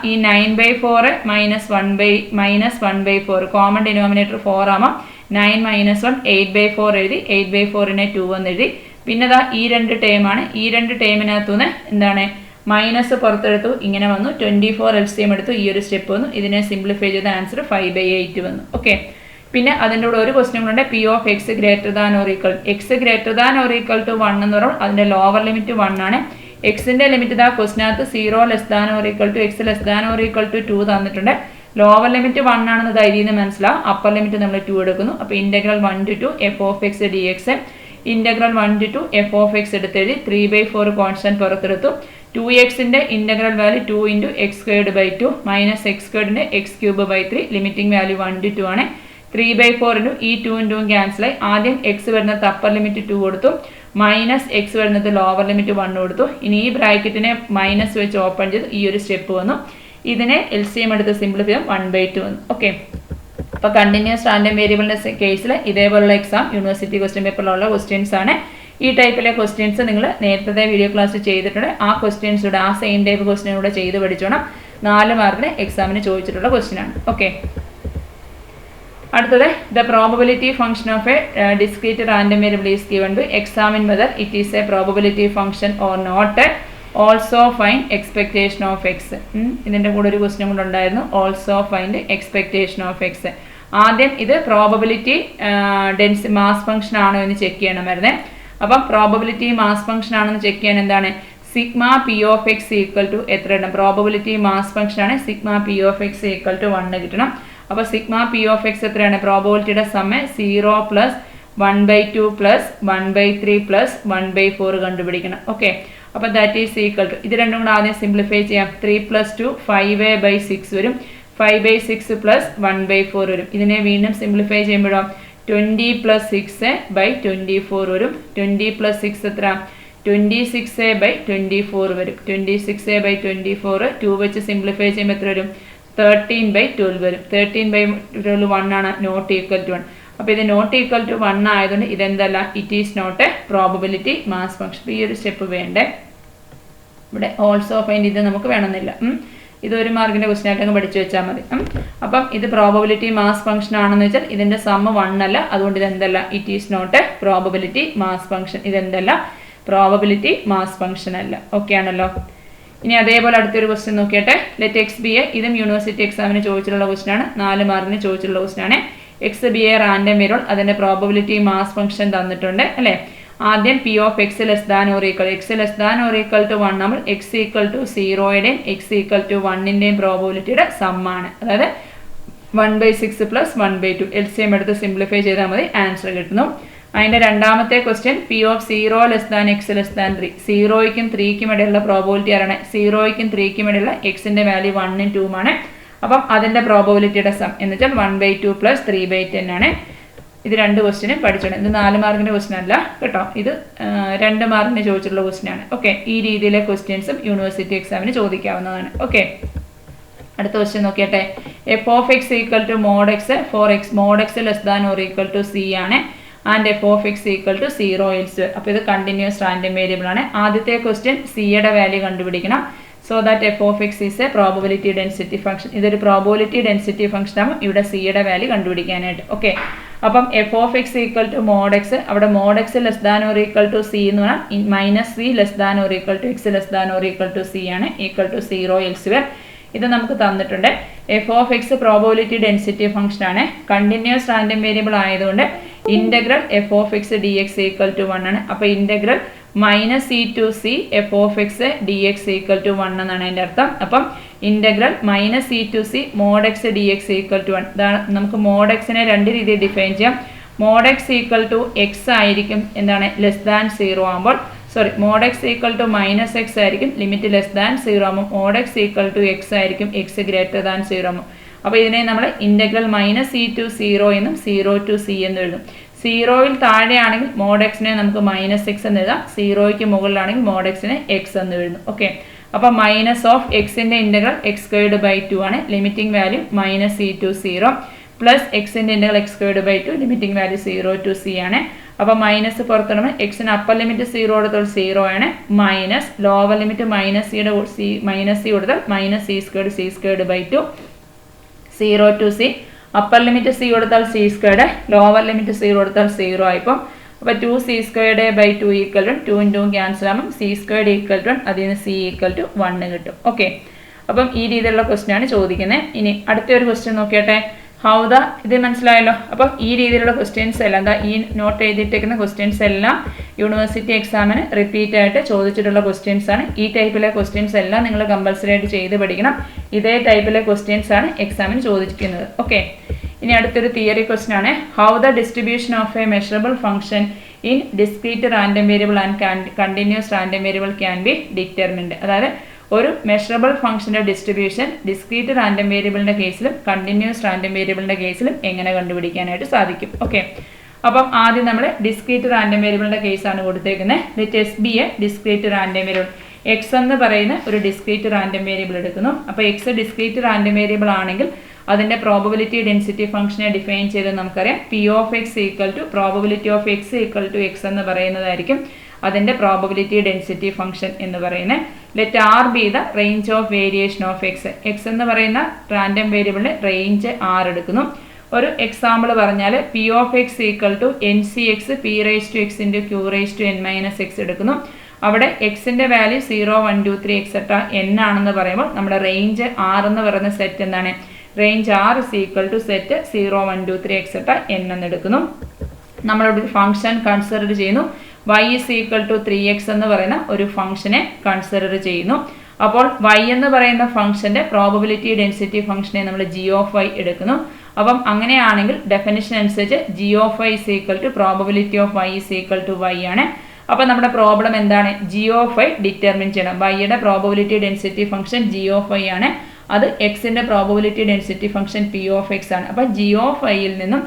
ഈ 9/4 -1/4 കോമൺ ഡിനോമിനേറ്റർ 4 ആകുമ്പോൾ 9 - 1 8/4 എഴുതി. 8/4നെ 2 എന്ന് എഴുതി. പിന്നെ ഈ രണ്ട് ടേമാണ്. ഈ രണ്ട് ടേമിനകത്തുനിന്ന് എന്താണ് മൈനസ് പുറത്തെടുത്തു, ഇങ്ങനെ വന്നു. 24 LCM എടുത്തു, ഈ ഒരു സ്റ്റെപ്പ് വന്നു. ഇതിനെ സിംപ്ലിഫൈ ചെയ്ത ആൻസർ 5/8 വന്നു. ഓക്കെ. പിന്നെ അതിൻ്റെ കൂടെ ഒരു ക്വസ്റ്റ്യൻ കൂടെ P of x greater than or equal to 1 എന്ന് പറയുമ്പോൾ അതിൻ്റെ ലോവർ ലിമിറ്റ് 1 ആണ്. എക്സിൻ്റെ ലിമിറ്റ് ക്വസ്റ്റിനകത്ത് 0 < x < 2 തന്നിട്ടുണ്ട്. ലോവർ ലിമിറ്റ് 1 ആണെന്ന് ധൈര്യം മനസ്സിലാവും. അപ്പർ ലിമിറ്റ് നമ്മൾ 2 എടുക്കുന്നു. അപ്പോൾ integral 1 to 2 f of x dx, integral 1 to 2 f of x എടുത്തെഴുതി. 3/4 കോൺസ്റ്റന്റ് പുറത്തെടുത്തു. 2xൻ്റെ ഇൻ്റഗ്രൽ വാല്യൂ 2 × x²/2 - x²ൻ്റെ x³/3, ലിമിറ്റിംഗ് വാല്യൂ 1 to 2 ആണ്. 3/4 ഈ 2 ക്യാൻസൽ ആയി. ആദ്യം എക്സ് വരുന്നത് അപ്പർ ലിമിറ്റ് 2 കൊടുത്തു, മൈനസ് എക്സ് വരുന്നത് ലോവർ ലിമിറ്റ് 1 കൊടുത്തു. ഇനി ഈ ബ്രാക്കറ്റിനെ മൈനസ് വെച്ച് ഓപ്പൺ ചെയ്ത് ഈ ഒരു സ്റ്റെപ്പ് വന്നു. ഇതിനെ LCM എടുത്ത് സിംപ്ലിഫൈ ചെയ്യാം 1/2 വന്നു. ഓക്കെ. അപ്പോൾ കണ്ടിന്യൂസ് റാൻഡം വേരിയബിളിൻ്റെ കേസിൽ ഇതേപോലുള്ള എക്സാം യൂണിവേഴ്സിറ്റി ക്വസ്റ്റ്യൻ പേപ്പറിലുള്ള ക്വസ്റ്റ്യൻസ് ആണ്. ഈ ടൈപ്പിലെ ക്വസ്റ്റ്യൻസ് നിങ്ങൾ നേരത്തെ വീഡിയോ ക്ലാസ് ചെയ്തിട്ടുണ്ട്. ആ ക്വസ്റ്റ്യൻസൂടെ ആ സെയിം ടൈപ്പ് ക്വസ്റ്റ്യനൂടെ ചെയ്ത് പഠിച്ചോണം. 4 മാർക്കിന് എക്സാമിന് ചോദിച്ചിട്ടുള്ള ക്വസ്റ്റ്യൻ ആണ്. ഓക്കെ. അടുത്തത് the probability function of a discrete random variable is given by examine whether it is a probability function or not. Also find expectation of x. ഇതിൻ്റെ കൂടെ ഒരു ക്വസ്റ്റ്യൻ കൂടെ ഉണ്ടായിരുന്നു. Also find expectation of x. ആദ്യം ഇത് probability mass function ആണോ എന്ന് check ചെയ്യണമായിരുന്നേ. അപ്പം പ്രോബബിലിറ്റി മാസ് ഫംഗ്ഷൻ ആണെന്ന് ചെക്ക് ചെയ്യാൻ എന്താണ് sigma P of X equal to എത്ര ഇടണം? പ്രോബബിലിറ്റി മാസ് ഫംഗ്ഷൻ ആണ്. Sigma P of X equal to 1 കിട്ടണം. അപ്പോൾ സിഗ്മ പി ഓഫ് എക്സ് എത്രയാണ്? പ്രോബബിലിറ്റിയുടെ സമ്മ് 0 + 1/2 + 1/3 + 1/4 കണ്ടുപിടിക്കണം. ഓക്കെ. അപ്പോൾ ദാറ്റ് ഈസ് ഈക്വൽ ടു, ഇത് രണ്ടും കൂടെ ആദ്യം സിംപ്ലിഫൈ ചെയ്യാം. 3 + 2 5/6 വരും. 5/6 + 1/4 വരും. ഇതിനെ വീണ്ടും സിംപ്ലിഫൈ ചെയ്യുമ്പോഴോ 20 + 6/24 വരും. 20 + 6 എത്ര? 26/24 വരും. 26/24 2 വെച്ച് സിംപ്ലിഫൈ ചെയ്യുമ്പോൾ എത്ര വരും? 13/12 വരും. 13/12 1 ആണ്, നോട്ട് ഈക്വൽ ടു 1. അപ്പോൾ ഇത് നോട്ട് ഈക്വൽ ടു 1 ആയതുകൊണ്ട് ഇതെന്തല്ല, it is not a probability mass function. ഈ ഒരു സ്റ്റെപ്പ് വേണ്ടേ. ഇവിടെ ഓൾസോ ഫൈൻഡ് ഇത് നമുക്ക് വേണമെന്നില്ല. ഇത് 1 മാർക്കിൻ്റെ ക്വസ്റ്റ്യൻ ആയിട്ട് അങ്ങ് പഠിച്ചു വെച്ചാൽ മതി. അപ്പം ഇത് പ്രോബബിലിറ്റി മാസ് ഫംഗ്ഷൻ ആണെന്ന് വെച്ചാൽ ഇതിൻ്റെ സമ്മ് 1 അല്ല. അതുകൊണ്ട് ഇതെന്തല്ല, it is not a probability mass function. ഇതെന്തല്ല, പ്രോബബിലിറ്റി മാസ് ഫംഗ്ഷൻ അല്ല. ഓക്കെ ആണല്ലോ. ഇനി അതേപോലെ അടുത്തൊരു ക്വസ്റ്റ്യൻ നോക്കിയട്ടെ. ലെറ്റ് എക്സ് ബി എ, ഇതും യൂണിവേഴ്സിറ്റി എക്സാമിന് ചോദിച്ചിട്ടുള്ള ക്വസ്റ്റ്യൻ ആണ്. 4 മാർക്കിന് ചോദിച്ചിട്ടുള്ള ക്വസ്റ്റ്യൻ ആണ്. X be a random variable, അതിൻ്റെ പ്രോബബിലിറ്റി മാസ് ഫംഗ്ഷൻ തന്നിട്ടുണ്ട് അല്ലേ. ആദ്യം P of X less than or equal to 1 നമ്മൾ എക്സ് ഈക്വൽ ടു 0യുടെയും എക്സ് ഈക്വൽ ടു 1ൻ്റെയും പ്രോബബിലിറ്റിയുടെ സമ്മാണ്. അതായത് 1/6 + 1/2. LCM എടുത്ത് സിംപ്ലിഫൈ ചെയ്താൽ മതി, ആൻസർ കിട്ടുന്നു. അതിൻ്റെ രണ്ടാമത്തെ question P of 0 less than X less than 3. 0യ്ക്കും 3യ്ക്കും ഇടയിലുള്ള പ്രോബബിലിറ്റി ആണ്. 0യ്ക്കും 3യ്ക്കും ഇടയിലുള്ള എക്സിൻ്റെ വാല്യൂ 1ഉം 2ഉം ആണ്. അപ്പം അതിൻ്റെ പ്രോബബിലിറ്റിയുടെ സം എന്ന് വെച്ചാൽ 1/2 + 3/10 ആണ്. ഇത് 2 ക്വസ്റ്റ്യനും പഠിച്ചോണം. ഇത് 4 മാർക്കിൻ്റെ ക്വസ്റ്റ്യൻ അല്ല കേട്ടോ. ഇത് 2 മാർക്കിന് ചോദിച്ചിട്ടുള്ള ക്വസ്റ്റ്യൻ ആണ്. ഓക്കെ. ഈ രീതിയിലെ ക്വസ്റ്റ്യൻസും യൂണിവേഴ്സിറ്റി എക്സാമിന് ചോദിക്കാവുന്നതാണ്. ഓക്കെ. അടുത്ത ക്വസ്റ്റ്യൻ നോക്കിയട്ടെ. F of X equal to mod X for X mod X less than or equal to C ആണ്. And F of X equal to 0 elsewhere. അപ്പോൾ ഇത് കണ്ടിന്യൂസ് റാൻഡം വേരിയബിൾ ആണ്. ആദ്യത്തെ ക്വസ്റ്റ്യൻ സിയുടെ വാല്യൂ കണ്ടുപിടിക്കണം. So that F of X is a probability density function. ഇതൊരു probability density function ആകും. ഇവിടെ സിയുടെ വാല്യൂ കണ്ടുപിടിക്കാനായിട്ട്. ഓക്കെ. അപ്പം F of X equal to mod X, അവിടെ mod X less than or equal to C എന്ന് പറഞ്ഞാൽ -c less than or equal to X less than or equal to C ആണ്. Equal to 0 elsewhere. ഇത് നമുക്ക് തന്നിട്ടുണ്ട്. F of X probability density function ആണ്. Continuous random variable ആയതുകൊണ്ട് integral F of X D X equal to 1 ആണ്. അപ്പോൾ integral -c to c f of X D X equal to 1 എന്നാണ് അതിൻ്റെ അർത്ഥം. അപ്പം integral -c to c mod x D X equal to 1. ഇതാണ് നമുക്ക് mod എക്സിനെ 2 രീതിയിൽ ഡിഫൈൻ ചെയ്യാം. Mod x equal to x ആയിരിക്കും എന്താണ് ലെസ് ദാൻ 0 ആകുമ്പോൾ, mod x equal to -x ആയിരിക്കും ലിമിറ്റ് ലെസ് ദാൻ 0 ആകുമ്പോൾ. Mod x equal to x ആയിരിക്കും എക്സ് ഗ്രേറ്റർ ദാൻ 0 ആകുമ്പോൾ. അപ്പോൾ ഇതിനെ നമ്മൾ ഇൻ്റഗ്രൽ -c to 0 എന്നും 0 to c എന്നും എഴുതും. 0യിൽ താഴെയാണെങ്കിൽ മോഡ് എക്സിനെ നമുക്ക് -x എന്ന് എഴുതാം. 0യ്ക്ക് മുകളിലാണെങ്കിൽ മോഡ് എക്സിനെ x എന്ന് എഴുതും. ഓക്കെ. അപ്പോൾ മൈനസ് ഓഫ് എക്സിൻ്റെ ഇൻ്റഗ്രൽ x²/2 ആണ്. Limiting value -c to 0 plus എക്സിൻ്റെ integral x²/2 limiting value 0 to c ആണ്. അപ്പോൾ മൈനസ് പുറത്തിടുമ്പോൾ എക്സിന് അപ്പർ ലിമിറ്റ് 0 കൊടുത്താൽ 0 ആണ്, minus lower limit minus C കൊടുത്താൽ minus C squared by 2 0 to c. Upper limit C കൊടുത്താൽ സി സ്ക്വയർഡ്, ലോവർ ലിമിറ്റ് 0 കൊടുത്താൽ 0 ആയിപ്പോൾ അപ്പോൾ 2c squared by 2 equal 2 into cancel ആകുമ്പോൾ സി സ്ക്വയർഡ് ഈക്വൽ 1, അതിൽ നിന്ന് സി ഈക്വൽ 1 കിട്ടും. ഓക്കെ, അപ്പം ഈ രീതിയിലുള്ള ക്വസ്റ്റ്യൻ ആണ് ചോദിക്കുന്നത്. ഇനി അടുത്തൊരു ക്വസ്റ്റ്യൻ നോക്കിയട്ടെ. ഇത് മനസ്സിലായല്ലോ. അപ്പം ഈ രീതിയിലുള്ള ക്വസ്റ്റ്യൻസ് എല്ലാം എന്താ ഈ നോട്ട് എഴുതിയിട്ടേക്കുന്ന ക്വസ്റ്റ്യൻസ് എല്ലാം യൂണിവേഴ്സിറ്റി എക്സാമിന് റിപ്പീറ്റ് ആയിട്ട് ചോദിച്ചിട്ടുള്ള ക്വസ്റ്റ്യൻസ് ആണ്. ഈ ടൈപ്പിലെ ക്വസ്റ്റ്യൻസ് എല്ലാം നിങ്ങൾ കമ്പൽസറി ആയിട്ട് ചെയ്ത് പഠിക്കണം. ഇതേ ടൈപ്പിലെ ക്വസ്റ്റ്യൻസ് ആണ് എക്സാമിന് ചോദിക്കുന്നത്. ഓക്കെ, ഇനി അടുത്തൊരു തിയറി ക്വസ്റ്റ്യൻ ആണ്. How the distribution of A measurable function in discrete random variable and continuous random variable can be determined. അതായത് ഒരു മെഷറബിൾ ഫംഗ്ഷന്റെ ഡിസ്ട്രിബ്യൂഷൻ ഡിസ്ക്രീറ്റ് റാൻഡം വേരിയബിളിന്റെ കേസിലും കണ്ടിന്യൂസ് റാൻഡം വേരിയബിളിന്റെ കേസിലും എങ്ങനെ കണ്ടുപിടിക്കാനായിട്ട് സാധിക്കും. ഓക്കെ, അപ്പം ആദ്യം നമ്മൾ ഡിസ്ക്രീറ്റ് റാൻഡം വേരിയബിളിന്റെ കേസാണ് കൊടുത്തേക്കുന്നത്. Let us B A discrete random variable. X എന്ന് പറയുന്ന ഒരു ഡിസ്ക്രീറ്റ് റാൻഡം വേരിയബിൾ എടുക്കുന്നു. അപ്പോൾ എക്സ് ഡിസ്ക്രീറ്റ് റാൻഡം വേരിയബിൾ ആണെങ്കിൽ അതിന്റെ പ്രോബബിലിറ്റി ഡെൻസിറ്റി ഫംഗ്ഷനെ ഡിഫൈൻ ചെയ്ത് നമുക്കറിയാം P of X equal to probability of X equal to x എന്ന് പറയുന്നതായിരിക്കും അതിന്റെ പ്രോബബിലിറ്റി ഡെൻസിറ്റി ഫംഗ്ഷൻ എന്ന് പറയുന്നത്. Let R be the range of variation of x. X എന്ന് പറയുന്ന റാൻഡം വേരിയബിളിന്റെ റേഞ്ച് ആർ എടുക്കുന്നു. ഒരു എക്സാമ്പിൾ പറഞ്ഞാൽ P of X equal to n C x p raise to x into q raise to n minus x എടുക്കുന്നു. അവിടെ എക്സിന്റെ value 0, 1, 2, 3 etcetera N ആണെന്ന് പറയുമ്പോൾ നമ്മുടെ റേഞ്ച് ആർ എന്ന് പറയുന്ന സെറ്റ് എന്താണ്? Range R is equal to set 0, 1, 2, 3 etcetera n എന്ന് എടുക്കുന്നു. നമ്മളൊരു ഫംഗ്ഷൻ കൺസിഡർ ചെയ്യുന്നു. y is equal to 3x എന്ന് പറയുന്ന ഒരു ഫംഗ്ഷനെ കൺസിഡർ ചെയ്യുന്നു. അപ്പോൾ y എന്ന് പറയുന്ന ഫംഗ്ഷന്റെ പ്രോബബിലിറ്റി ഡെൻസിറ്റി ഫംഗ്ഷനെ നമ്മൾ g ഓഫ് y എടുക്കുന്നു. അപ്പം അങ്ങനെയാണെങ്കിൽ ഡെഫിനിഷൻ അനുസരിച്ച് g of y is equal to probability of y is equal to y ആണ്. അപ്പം നമ്മുടെ പ്രോബ്ലം എന്താണ്? g ഓഫ് y ഡിറ്റർമിൻ ചെയ്യണം. y-യുടെ probability density function g of y ആണ്. അത് എക്സിന്റെ probability density function p of x ആണ്. അപ്പം g ഓഫ് y-ൽ നിന്നും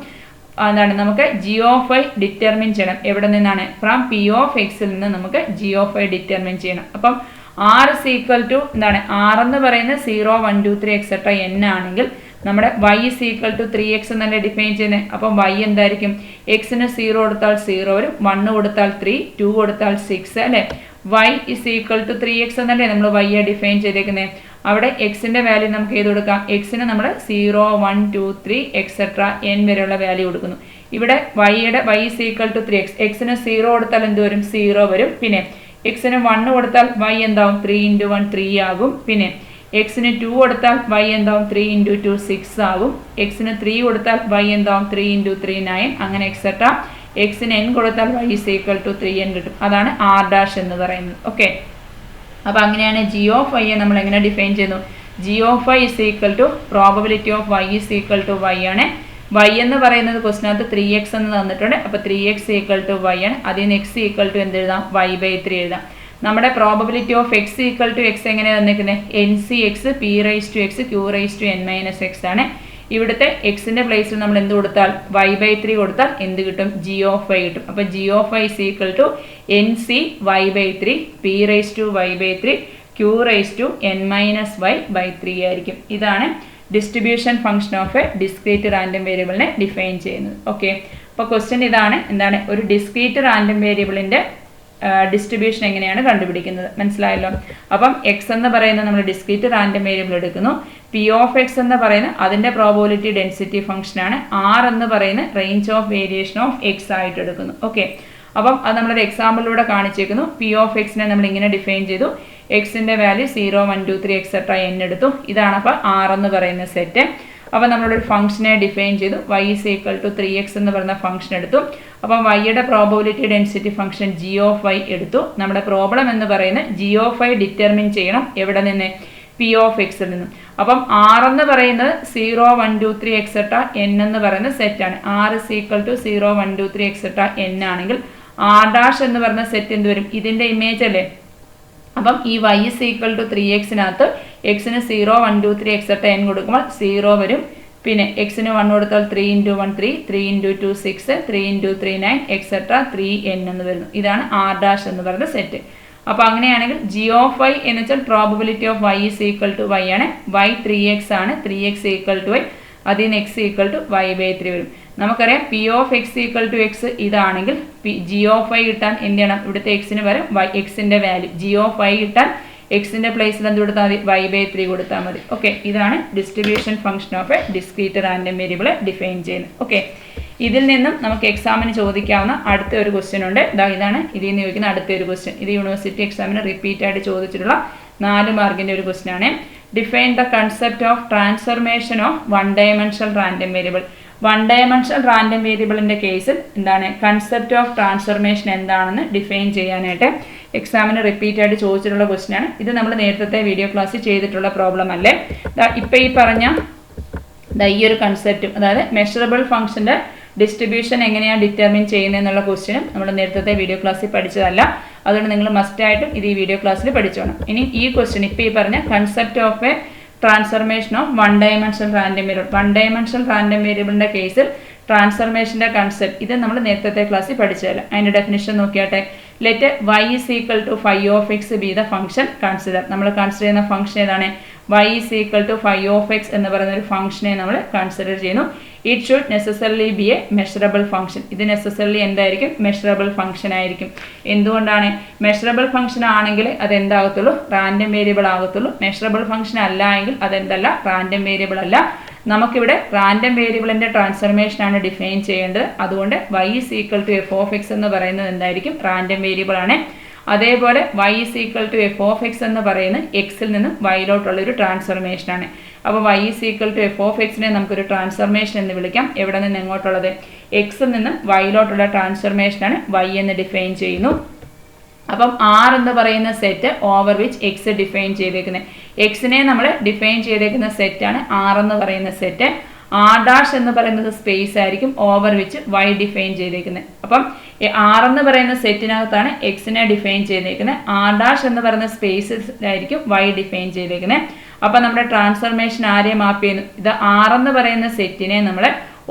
എന്താണ് നമുക്ക് g ഓഫ് y ഡിറ്റർമിൻ ചെയ്യണം. എവിടെ നിന്നാണ്? ഫ്രം p ഓഫ് എക്സിൽ നിന്ന് നമുക്ക് g ഓഫ് y ഡിറ്റർമിൻ ചെയ്യണം. അപ്പം r ഇസ് ഈക്വൽ ടു എന്താണ്? r എന്ന് പറയുന്നത് 0, 1, 2, 3 എക്സെട്ര n ആണെങ്കിൽ നമ്മുടെ y is equal to 3x എന്നല്ലേ ഡിഫൈൻ ചെയ്യുന്നത്. അപ്പം y എന്തായിരിക്കും? എക്സിന് 0 കൊടുത്താൽ 0 വരും, 1 കൊടുത്താൽ 3, 2 കൊടുത്താൽ 6 അല്ലേ. y is equal to 3x എന്നല്ലേ നമ്മൾ y ഡിഫൈൻ ചെയ്തേക്കുന്നത്. അവിടെ എക്സിന്റെ വാല്യൂ നമുക്ക് ഏത് കൊടുക്കാം? എക്സിന് നമ്മൾ 0, 1, 2, 3 എക്സെട്ര n വരെയുള്ള വാല്യൂ കൊടുക്കുന്നു. ഇവിടെ y is equal to 3x. എക്സിന് 0 കൊടുത്താൽ എന്ത് വരും? 0 വരും. പിന്നെ എക്സിന് 1 കൊടുത്താൽ y എന്താവും? 3 ഇൻറ്റു 1 3 ആകും. പിന്നെ എക്സിന് 2 കൊടുത്താൽ y എന്താവും? 3 ഇൻറ്റു 2 6 ആകും. എക്സിന് 3 കൊടുത്താൽ y എന്താവും? 3 ഇൻറ്റു 3 9 അങ്ങനെ എക്സെട്ര. എക്സിന് n കൊടുത്താൽ y is equal to 3n കിട്ടും. അതാണ് r ഡാഷ് എന്ന് പറയുന്നത്. ഓക്കെ, അപ്പോൾ അങ്ങനെയാണ് g ഓഫ് y നമ്മൾ എങ്ങനെ ഡിഫൈൻ ചെയ്യുന്നു? g of y is equal to probability of y is equal to y ആണ്. y എന്ന് പറയുന്നത് ക്വസ്റ്റിനകത്ത് 3x എന്ന് തന്നിട്ടുണ്ട്. അപ്പോൾ 3x ഈക്വൽ ടു y ആണ്. അതിൽ നിന്ന് x ഈക്വൽ ടു എന്ത് എഴുതാം? y/3 എഴുതാം. നമ്മുടെ probability of x equal to x എങ്ങനെയാണ് തന്നിരിക്കുന്നത്? N C x p raise to x q raise to n minus x ആണ്. ഇവിടുത്തെ എക്സിന്റെ പ്ലേസിൽ നമ്മൾ എന്ത് കൊടുത്താൽ? y/3 കൊടുത്താൽ എന്ത് കിട്ടും? g ഓഫ് y കിട്ടും. അപ്പോൾ g of y is equal to n C y/3 p raise to y/3 q raise to n minus y/3 ആയിരിക്കും. ഇതാണ് distribution function of a discrete random വേരിയബിളിനെ ഡിഫൈൻ ചെയ്യുന്നത്. ഓക്കെ, അപ്പോൾ ക്വസ്റ്റ്യൻ ഇതാണ്. എന്താണ്? ഒരു ഡിസ്ക്രീറ്റ് റാൻഡം വേരിയബിളിന്റെ ഡിസ്ട്രിബ്യൂഷൻ എങ്ങനെയാണ് കണ്ടുപിടിക്കുന്നത്? മനസ്സിലായല്ലോ. അപ്പം എക്സ് എന്ന് പറയുന്നത് നമ്മൾ ഡിസ്ക്രീറ്റ് റാൻഡം വേരിയബിൾ എടുക്കുന്നു. പി ഓഫ് എക്സ് എന്ന് പറയുന്നത് അതിന്റെ പ്രോബബിലിറ്റി ഡെൻസിറ്റി ഫംഗ്ഷൻ ആണ്. ആർ എന്ന് പറയുന്നത് range of variation of X ആയിട്ട് എടുക്കുന്നു. ഓക്കെ, അപ്പം അത് നമ്മളൊരു എക്സാമ്പിളിലൂടെ കാണിച്ചേക്കുന്നു. പി ഓഫ് എക്സിനെ നമ്മൾ ഇങ്ങനെ ഡിഫൈൻ ചെയ്തു. എക്സിന്റെ വാല്യൂ 0, 1, 2, 3 എക്സെട്ര n എടുത്തു. ഇതാണ് അപ്പോൾ ആർ എന്ന് പറയുന്ന സെറ്റ്. അപ്പോൾ നമ്മളൊരു ഫംഗ്ഷനെ ഡിഫൈൻ ചെയ്തു. y is equal to 3x എന്ന് പറയുന്ന ഫംഗ്ഷൻ എടുത്തു. അപ്പം y-യുടെ probability density function g of y എടുത്തു. നമ്മുടെ പ്രോബ്ലം എന്ന് പറയുന്നത് g ഓഫ് y ഡിറ്റർമിൻ ചെയ്യണം. എവിടെ നിന്ന്? p ഓഫ് എക്സിൽ നിന്നും. അപ്പം r എന്ന് പറയുന്നത് 0, 1, 2, 3 എക്സെട്ര n എന്ന് പറയുന്ന സെറ്റാണ്. r is equal to 0, 1, 2, 3 etcetera n ആണെങ്കിൽ r ഡാഷ് എന്ന് പറയുന്ന സെറ്റ് എന്ത് വരും? ഇതിന്റെ ഇമേജ് അല്ലേ. അപ്പം ഈ y ഇസ് ഈക്വൽ ടു 3x-നകത്ത് എക്സിന് 0, 1, 2, 3 എക്സെട്ര n കൊടുക്കുമ്പോൾ 0 വരും. പിന്നെ എക്സിന് 1 കൊടുത്താൽ 3 into 1 3, 3 into 2 6, 3 into 3 9 etcetera 3n എന്ന് വരുന്നു. ഇതാണ് r ഡാഷ് എന്ന് പറയുന്ന സെറ്റ്. അപ്പോൾ അങ്ങനെയാണെങ്കിൽ g ഓഫ് y എന്ന് വെച്ചാൽ probability of y is equal to y ആണ്. y 3x ആണ്. 3x equal to y. അതിൽ നിന്ന് x ഈക്വൽ ടു y/3 വരും. നമുക്കറിയാം P of X equal to x ഇതാണെങ്കിൽ ജി ഓഫ് ഐ കിട്ടാൻ എന്ത് ചെയ്യണം? ഇവിടുത്തെ എക്സിന് പകരം എക്സിൻ്റെ വാല്യൂ ജി ഓഫ് ഐ കിട്ടാൻ എക്സിൻ്റെ പ്ലേസിൽ എന്ത് കൊടുത്താൽ മതി? y/3 കൊടുത്താൽ മതി. ഓക്കെ, ഇതാണ് distribution function of a discrete random variable define ചെയ്യുന്നത്. ഓക്കെ, ഇതിൽ നിന്നും നമുക്ക് എക്സാമിന് ചോദിക്കാവുന്ന അടുത്ത ഒരു ക്വസ്റ്റ്യൻ ഉണ്ട്. ഇതാണ് ഇതിൽ നിന്ന് ചോദിക്കുന്ന അടുത്ത ഒരു ക്വസ്റ്റ്യൻ. ഇത് യൂണിവേഴ്സിറ്റി എക്സാമിന് റിപ്പീറ്റ് ആയിട്ട് ചോദിച്ചിട്ടുള്ള 4 മാർക്കിൻ്റെ ഒരു ക്വസ്റ്റ്യൻ ആണ്. Define the concept of transformation of one dimensional random variable. One dimensional random വേരിയബിളിൻ്റെ കേസിൽ എന്താണ് കൺസെപ്റ്റ് ഓഫ് ട്രാൻസ്ഫർമേഷൻ എന്താണെന്ന് ഡിഫൈൻ ചെയ്യാനായിട്ട് എക്സാമിന് റിപ്പീറ്റ് ആയിട്ട് ചോദിച്ചിട്ടുള്ള ക്വസ്റ്റ്യൻ ആണ്. ഇത് നമ്മൾ നേരത്തെ വീഡിയോ ക്ലാസ്സിൽ ചെയ്തിട്ടുള്ള പ്രോബ്ലം അല്ലേ? ഇപ്പോൾ ഈ പറഞ്ഞ ഈ ഒരു കൺസെപ്റ്റും, അതായത് മെഷറബിൾ ഫംഗ്ഷൻ്റെ ഡിസ്ട്രിബ്യൂഷൻ എങ്ങനെയാണ് ഡിറ്റർമിൻ ചെയ്യുന്നതെന്നുള്ള ക്വസ്റ്റ്യനും നമ്മൾ നേരത്തെ വീഡിയോ ക്ലാസ്സിൽ പഠിച്ചതല്ല. അതുകൊണ്ട് നിങ്ങൾ മസ്റ്റായിട്ടും ഇത് ഈ വീഡിയോ ക്ലാസ്സിൽ പഠിച്ചോണം. ഇനി ഈ ക്വസ്റ്റ്യൻ ഇപ്പോൾ ഈ പറഞ്ഞ concept of a transformation of one dimensional random variable, one dimensional random വേരിയബിളിൻ്റെ കേസിൽ ട്രാൻസ്ഫർമേഷൻ്റെ കൺസെപ്റ്റ് ഇത് നമ്മൾ നേരത്തെ ക്ലാസ്സിൽ പഠിച്ചതല്ല. അതിൻ്റെ ഡെഫിനിഷൻ നോക്കിയാട്ടെ. Let y is equal to phi of X be the function consider. നമ്മൾ കൺസിഡർ ചെയ്യുന്ന ഫംഗ്ഷൻ ഏതാണ്? y is equal to phi of X എന്ന് പറയുന്ന ഒരു ഫംഗ്ഷനെ നമ്മൾ കൺസിഡർ ചെയ്യുന്നു. It should necessarily be a measurable function. ഇത് നെസസറിലി എന്തായിരിക്കും? മെഷറബിൾ ഫംഗ്ഷൻ ആയിരിക്കും. എന്തുകൊണ്ടാണ്? മെഷറബിൾ ഫംഗ്ഷൻ ആണെങ്കിൽ അതെന്താകത്തുള്ളൂ? റാൻഡം വേരിയബിൾ ആകത്തുള്ളൂ. മെഷറബിൾ ഫംഗ്ഷൻ അല്ല എങ്കിൽ അതെന്തല്ല? റാൻഡം വേരിയബിൾ അല്ല. നമുക്കിവിടെ റാൻഡം വേരിയബിളിൻ്റെ ട്രാൻസ്ഫർമേഷൻ ആണ് ഡിഫൈൻ ചെയ്യേണ്ടത്. അതുകൊണ്ട് y is equal to F of X എന്ന് പറയുന്നത് എന്തായിരിക്കും? റാൻഡം വേരിയബിൾ ആണ്. അതേപോലെ y is equal to F of X എന്ന് പറയുന്നത് എക്സിൽ നിന്നും വൈയിലോട്ടുള്ള ഒരു ട്രാൻസ്ഫർമേഷൻ ആണ്. അപ്പോൾ y is equal to F of എക്സിനെ നമുക്കൊരു ട്രാൻസ്ഫർമേഷൻ എന്ന് വിളിക്കാം. എവിടെ നിന്ന് എങ്ങോട്ടുള്ളത്? എക്സിൽ നിന്നും വൈയിലോട്ടുള്ള ട്രാൻസ്ഫർമേഷനാണ് y എന്ന് ഡിഫൈൻ ചെയ്യുന്നു. അപ്പം ആർ എന്ന് പറയുന്ന set over which X define ചെയ്തേക്കുന്നത്, എക്സിനെ നമ്മൾ ഡിഫൈൻ ചെയ്തേക്കുന്ന സെറ്റാണ് ആർ എന്ന് പറയുന്ന സെറ്റ്. ആർ ഡാഷ് എന്ന് പറയുന്നത് സ്പേസ് ആയിരിക്കും ഓവർ വിച്ച് വൈ ഡിഫൈൻ ചെയ്തേക്കുന്നത്. അപ്പം ആർ എന്ന് പറയുന്ന സെറ്റിനകത്താണ് എക്സിനെ ഡിഫൈൻ ചെയ്തേക്കുന്നത്. ആർ ഡാഷ് എന്ന് പറയുന്ന സ്പേസിലായിരിക്കും വൈ ഡിഫൈൻ ചെയ്തേക്കുന്നത്. അപ്പം നമ്മുടെ ട്രാൻസ്ഫർമേഷൻ ആരെ മാപ്പ് ചെയ്യുന്നു? ഇത് ആർ എന്ന് പറയുന്ന സെറ്റിനെ നമ്മൾ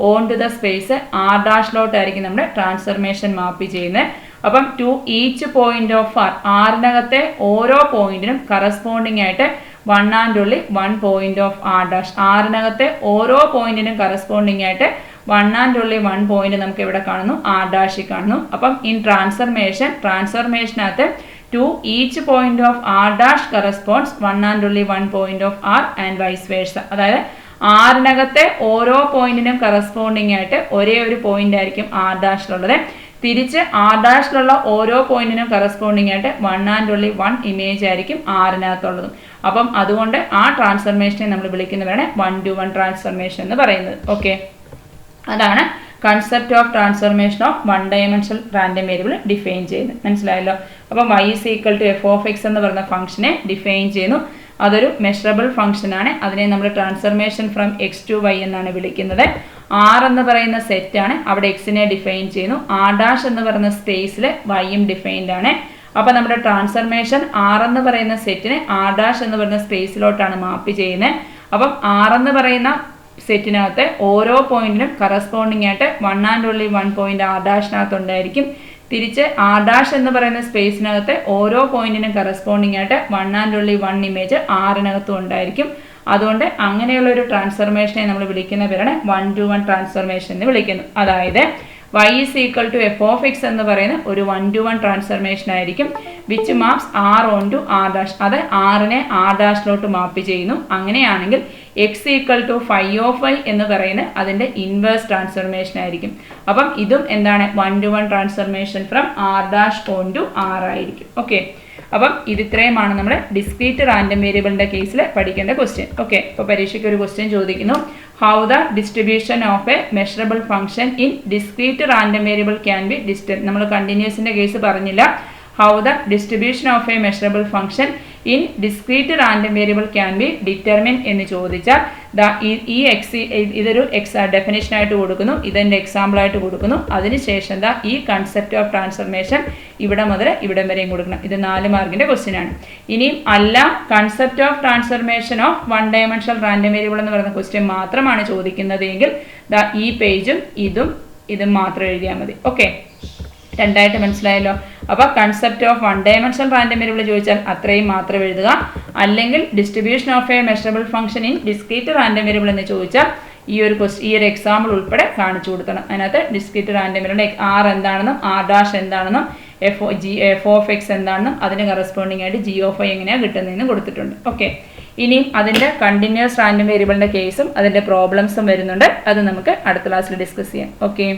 on to the space R ഡാഷിലോട്ടായിരിക്കും നമ്മുടെ ട്രാൻസ്ഫർമേഷൻ മാപ്പ് ചെയ്യുന്നത്. അപ്പം to each point of R, ആറിനകത്തെ ഓരോ പോയിന്റിനും കറസ്പോണ്ടിങ് ആയിട്ട് one and only one point of R dash, ആറിനകത്തെ ഓരോ പോയിന്റിനും കറസ്പോണ്ടിങ് ആയിട്ട് one and only one point നമുക്ക് ഇവിടെ കാണുന്നു, ആർ ഡാഷിൽ കാണുന്നു. അപ്പം ഇൻ ട്രാൻസ്ഫർമേഷനകത്ത് to each point of R dash corresponds one and only one point of R and vice versa. അതായത് ആറിനകത്തെ ഓരോ പോയിന്റിനും കറസ്പോണ്ടിങ് ആയിട്ട് ഒരേ ഒരു പോയിന്റ് ആയിരിക്കും ആർ ഡാഷിലുള്ളത്. തിരിച്ച് ആർ ഡാഷിലുള്ള ഓരോ പോയിന്റിനും കറസ്പോണ്ടിങ് ആയിട്ട് one and only one image ആയിരിക്കും ആറിനകത്തുള്ളതും. അപ്പം അതുകൊണ്ട് ആ ട്രാൻസ്ഫർമേഷനെ നമ്മൾ വിളിക്കുന്നവരാണ് വൺ ടു വൺ ട്രാൻസ്ഫർമേഷൻ എന്ന് പറയുന്നത്. ഓക്കെ, അതാണ് concept of transformation of one dimensional random variable define ചെയ്യുന്നത്. മനസ്സിലായല്ലോ? അപ്പം y is equal to F of X എന്ന് പറയുന്ന ഫംഗ്ഷനെ ഡിഫൈൻ ചെയ്യുന്നു. അതൊരു മെഷറബിൾ ഫംഗ്ഷൻ ആണ്. അതിനെ നമ്മൾ transformation from x to y എന്നാണ് വിളിക്കുന്നത്. ആർ എന്ന് പറയുന്ന സെറ്റാണ്, അവിടെ എക്സിനെ ഡിഫൈൻ ചെയ്യുന്നു. ആർ ഡാഷ് എന്ന് പറയുന്ന സ്പേസിൽ വൈയും ഡിഫൈൻഡ് ആണ്. അപ്പോൾ നമ്മുടെ ട്രാൻസ്ഫർമേഷൻ ആർ എന്ന് പറയുന്ന സെറ്റിനെ ആർ ഡാഷ് എന്ന് പറയുന്ന സ്പേസിലോട്ടാണ് മാപ്പ് ചെയ്യുന്നത്. അപ്പം ആർ എന്ന് പറയുന്ന സെറ്റിനകത്ത് ഓരോ പോയിന്റിനും കറസ്പോണ്ടിങ് ആയിട്ട് one and only one point R ഡാഷിനകത്ത് ഉണ്ടായിരിക്കും. തിരിച്ച് ആർ ഡാഷ് എന്ന് പറയുന്ന സ്പേസിനകത്ത് ഓരോ പോയിന്റിനും കറസ്പോണ്ടിങ് ആയിട്ട് one and only one image ആറിനകത്തും ഉണ്ടായിരിക്കും. അതുകൊണ്ട് അങ്ങനെയുള്ള ഒരു ട്രാൻസ്ഫർമേഷനെ നമ്മൾ വിളിക്കുന്ന പേരാണ് വൺ ടു വൺ ട്രാൻസ്ഫർമേഷൻ എന്ന് വിളിക്കുന്നു. അതായത് y is equal to F of X എന്ന് പറയുന്ന ഒരു വൺ ടു വൺ ട്രാൻസ്ഫർമേഷൻ ആയിരിക്കും. Which maps R onto R dash, അത് ആറിനെ ആർ ഡാഷിലോട്ട് മാപ്പ് ചെയ്യുന്നു. അങ്ങനെയാണെങ്കിൽ x equal to phi of y എന്ന് പറയുന്നത് അതിൻ്റെ ഇൻവേഴ്സ് ട്രാൻസ്ഫർമേഷൻ ആയിരിക്കും. അപ്പം ഇതും എന്താണ്? One to one transformation from R dash onto R ആയിരിക്കും. ഓക്കെ, അപ്പം ഇത്രയുമാണ് നമ്മുടെ ഡിസ്ക്രീറ്റ് റാൻഡം വേരിയബിളിൻ്റെ കേസിൽ പഠിക്കേണ്ട ക്വസ്റ്റ്യൻ. ഓക്കെ, ഇപ്പോൾ പരീക്ഷയ്ക്ക് ഒരു ക്വസ്റ്റ്യൻ ചോദിക്കുന്നു. How the distribution of A measurable function in discrete random variable can be നമ്മൾ കണ്ടിന്യൂസിൻ്റെ കേസ് പറഞ്ഞില്ല. How the distribution of A measurable function in discrete random variable can be determine എന്ന് ചോദിച്ചാൽ ഈ ഇതൊരു ഡെഫിനേഷനായിട്ട് കൊടുക്കുന്നു, ഇതെൻ്റെ എക്സാമ്പിളായിട്ട് കൊടുക്കുന്നു. അതിനുശേഷം ഈ കൺസെപ്റ്റ് ഓഫ് ട്രാൻസ്ഫർമേഷൻ ഇവിടെ മുതൽ ഇവിടം വരെയും കൊടുക്കണം. ഇത് 4 മാർക്കിൻ്റെ ക്വസ്റ്റ്യൻ ആണ്. ഇനിയും അല്ല concept of transformation of one dimensional random variable എന്ന് പറയുന്ന ക്വസ്റ്റ്യൻ മാത്രമാണ് ചോദിക്കുന്നത് എങ്കിൽ ഈ പേജും ഇതും മാത്രം എഴുതിയാൽ മതി. ഓക്കെ, രണ്ടായിട്ട് മനസ്സിലായല്ലോ? അപ്പോൾ concept of one dimensional random variable ചോദിച്ചാൽ അത്രയും മാത്രം എഴുതുക. അല്ലെങ്കിൽ distribution of A measurable function in discrete random variable എന്ന് ചോദിച്ചാൽ ഈ ഒരു എക്സാമ്പിൾ ഉൾപ്പെടെ കാണിച്ചു കൊടുക്കണം. അതിനകത്ത് ഡിസ്ക്രീറ്റ് റാൻഡം വേരിയബിളിൻ്റെ ആർ എന്താണെന്നും ആർ ഡാഷ് എന്താണെന്നും എഫ് ഓഫ് എക്സ് എന്താണെന്നും അതിന് കറസ്പോണ്ടിങ് ആയിട്ട് ജി ഓഫ് ഐ എങ്ങനെയാണ് കിട്ടുന്നതെന്ന് കൊടുത്തിട്ടുണ്ട്. ഓക്കെ, ഇനിയും അതിൻ്റെ കണ്ടിന്യൂസ് റാൻഡം വേരിയബിളിൻ്റെ കേസും അതിൻ്റെ പ്രോബ്ലംസും വരുന്നുണ്ട്. അത് നമുക്ക് അടുത്ത ക്ലാസ്സിൽ ഡിസ്കസ് ചെയ്യാം. ഓക്കെ.